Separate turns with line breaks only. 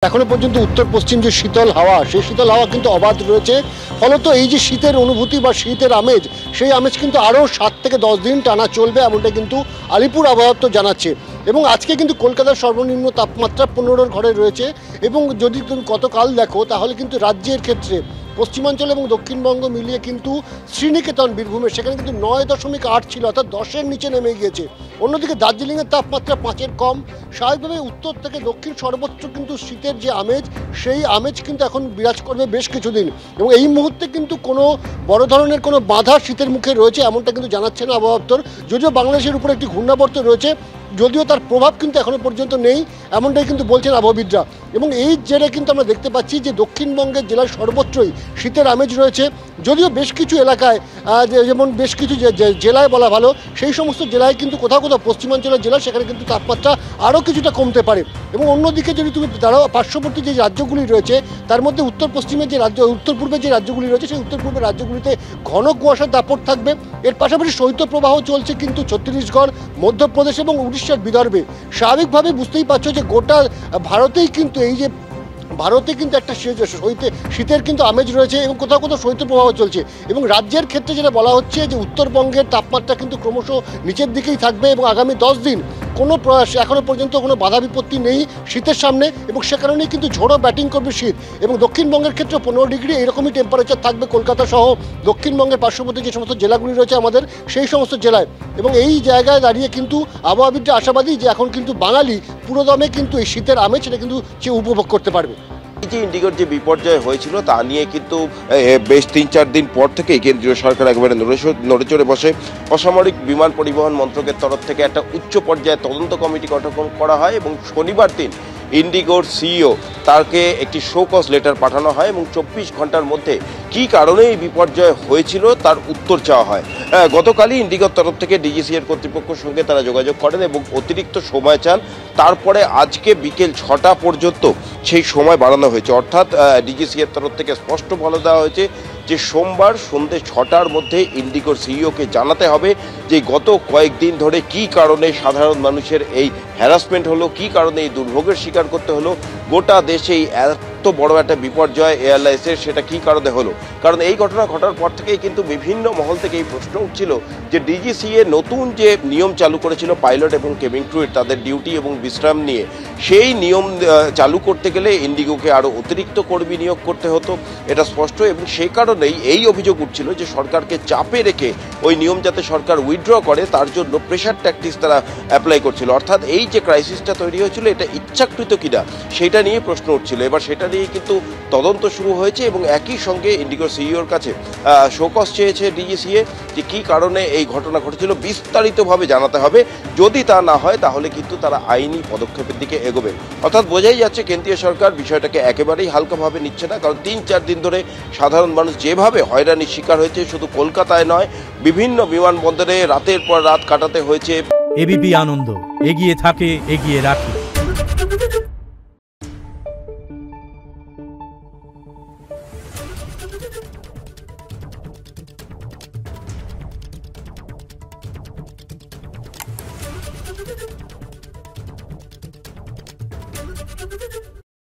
এখনো পর্যন্ত উত্তর পশ্চিম যে শীতল হাওয়া, সেই শীতল হাওয়া কিন্তু অবাধ রয়েছে। ফলত এই যে শীতের অনুভূতি বা শীতের আমেজ, সেই আমেজ কিন্তু আরও 7 থেকে 10 দিন টানা চলবে, এমনটা কিন্তু আলিপুর আবহাওয়া দপ্তর জানাচ্ছে। এবং আজকে কিন্তু কলকাতার সর্বনিম্ন তাপমাত্রা 15-র ঘরে রয়েছে। এবং যদি তুমি গতকাল দেখো, তাহলে কিন্তু রাজ্যের ক্ষেত্রে পশ্চিমাঞ্চল এবং দক্ষিণবঙ্গ মিলিয়ে কিন্তু শ্রীনিকেতন বীরভূমে সেখানে কিন্তু 9.8 ছিল, অর্থাৎ 10-এর নিচে নেমে গিয়েছে। অন্যদিকে দার্জিলিংয়ের তাপমাত্রা 5-এর কম। স্বাভাবিকভাবে উত্তর থেকে দক্ষিণ সর্বোচ্চ কিন্তু শীতের যে আমেজ, সেই আমেজ কিন্তু এখন বিরাজ করবে বেশ কিছুদিন। এবং এই মুহূর্তে কিন্তু কোনো বড় ধরনের কোনো বাধা শীতের মুখে রয়েছে এমনটা কিন্তু জানাচ্ছে না আবহাওয়া দপ্তর। যদিও বাংলাদেশের উপরে একটি ঘূর্ণাবর্ত রয়েছে, যদিও তার প্রভাব কিন্তু এখনো পর্যন্ত নেই, এমনটাই কিন্তু বলছেন আবহাওয়াবিদরা। এবং এই জেরে কিন্তু আমরা দেখতে পাচ্ছি যে দক্ষিণবঙ্গের জেলার সর্বত্রই শীতের আমেজ রয়েছে। যদিও বেশ কিছু এলাকায়, যেমন বেশ কিছু জেলায় বলা ভালো, সেই সমস্ত জেলায় কিন্তু কোথাও কোথাও পশ্চিমাঞ্চলের জেলা, সেখানে কিন্তু তাপমাত্রা আরও কিছুটা কমতে পারে। এবং অন্যদিকে যদি তুমি তারাও পার্শ্ববর্তী যে রাজ্যগুলি রয়েছে, তার মধ্যে উত্তর পশ্চিমের যে রাজ্য, উত্তর পূর্বের যে রাজ্যগুলি রয়েছে, সেই উত্তর পূর্বের রাজ্যগুলিতে ঘন কুয়াশার দাপট থাকবে। এর পাশাপাশি শৈত্যপ্রবাহ চলছে কিন্তু ছত্তিশগড়, মধ্যপ্রদেশ এবং উড়িষ্যার বিদর্ভে। স্বাভাবিকভাবে বুঝতেই পারছো যে গোটা ভারতেই কিন্তু এই যে ভারতে কিন্তু একটা শীতের কিন্তু আমেজ রয়েছে এবং কোথাও কোথাও শৈত্যপ্রবাহ চলছে। এবং রাজ্যের ক্ষেত্রে যেটা বলা হচ্ছে যে উত্তরবঙ্গের তাপমাত্রা কিন্তু ক্রমশ নিচের দিকেই থাকবে এবং আগামী 10 দিন কোনো এখনও পর্যন্ত কোনো বাধা বিপত্তি নেই শীতের সামনে। এবং সে কারণেই কিন্তু ঝোড়ো ব্যাটিং করবে শীত। এবং দক্ষিণবঙ্গের ক্ষেত্রে 15 ডিগ্রি এরকমই টেম্পারেচার থাকবে কলকাতা সহ দক্ষিণবঙ্গের পার্শ্ববর্তী যে সমস্ত জেলাগুলি রয়েছে আমাদের, সেই সমস্ত জেলায়। এবং এই জায়গায় দাঁড়িয়ে কিন্তু আবহাওয়াবিদরা আশাবাদী যে এখন কিন্তু বাঙালি পুরোদমে কিন্তু এই শীতের আমেজ সেটা কিন্তু সে উপভোগ করতে পারবে।
এই যে ইন্ডিগোর যে বিপর্যয় হয়েছিল তা নিয়ে কিন্তু বেশ 3-4 দিন পর থেকে কেন্দ্রীয় সরকার একেবারে নড়েচড়ে বসে। অসামরিক বিমান পরিবহন মন্ত্রকের তরফ থেকে একটা উচ্চ পর্যায়ে তদন্ত কমিটি গঠন করা হয় এবং শনিবার দিন ইন্ডিগোর সিইও তাকে একটি শো কজ লেটার পাঠানো হয় এবং 24 ঘন্টার মধ্যে কী কারণে এই বিপর্যয় হয়েছিল তার উত্তর চাওয়া হয়। গতকালই ইন্ডিগোর তরফ থেকে ডিজিসিএর কর্তৃপক্ষের সঙ্গে তারা যোগাযোগ করেন এবং অতিরিক্ত সময় চান। তারপরে আজকে বিকেল 6টা পর্যন্ত সেই সময় বাড়ানো হয়েছে। অর্থাৎ ডিজিসিএর তরফ থেকে স্পষ্ট বলে দেওয়া হয়েছে যে সোমবার সন্ধ্যে 6টার মধ্যে ইন্ডিগোর সিইওকে জানাতে হবে যে গত কয়েকদিন ধরে কী কারণে সাধারণ মানুষের এই হ্যারাসমেন্ট হলো, কী কারণে এই দুর্ভোগের শিকার করতে হলো, গোটা দেশেই এত বড় একটা বিপর্যয় এয়ারলাইন্সের, সেটা কী কারণে হলো। কারণ এই ঘটনা ঘটার পর থেকেই কিন্তু বিভিন্ন মহল থেকে এই প্রশ্ন উঠছিল যে ডিজিসিএ নতুন যে নিয়ম চালু করেছিল পাইলট এবং কেবিন ক্রুর তাদের ডিউটি এবং বিশ্রাম নিয়ে, সেই নিয়ম চালু করতে গেলে ইন্ডিগোকে আরও অতিরিক্ত কর্মী নিয়োগ করতে হতো, এটা স্পষ্ট। এবং সেই কারণেই এই অভিযোগ উঠছিল যে সরকারকে চাপে রেখে ওই নিয়ম যাতে সরকার উইথড্র করে তার জন্য প্রেশার ট্যাকটিক্স তারা অ্যাপ্লাই করছিল। অর্থাৎ এই যে ক্রাইসিসটা তৈরি হয়েছিল এটা ইচ্ছাকৃত কিনা সেটা নিয়ে প্রশ্ন উঠছিল। এবার সেটা নিয়ে কিন্তু তদন্ত শুরু হয়েছে এবং একই সঙ্গে ইন্ডিগোর সিইওর কাছে শোকজ চেয়েছে ডিজিসিএ যে কী কারণে এই ঘটনা ঘটেছিল বিস্তারিতভাবে জানাতে হবে। যদি তা না হয় তাহলে কিন্তু তারা আইনি পদক্ষেপের দিকে এগোবে। অর্থাৎ বোঝাই যাচ্ছে কেন্দ্রীয় সরকার বিষয়টাকে একেবারেই হালকাভাবে নিচ্ছে না। কারণ 3-4 দিন ধরে সাধারণ মানুষ যেভাবে হয়রানির শিকার হয়েছে, শুধু কলকাতায় নয় বিভিন্ন বিমানবন্দরে রাতের পর রাত কাটাতে হয়েছে।
এবিপি আনন্দ, এগিয়ে থাকে, এগিয়ে রাখে।
Thank you.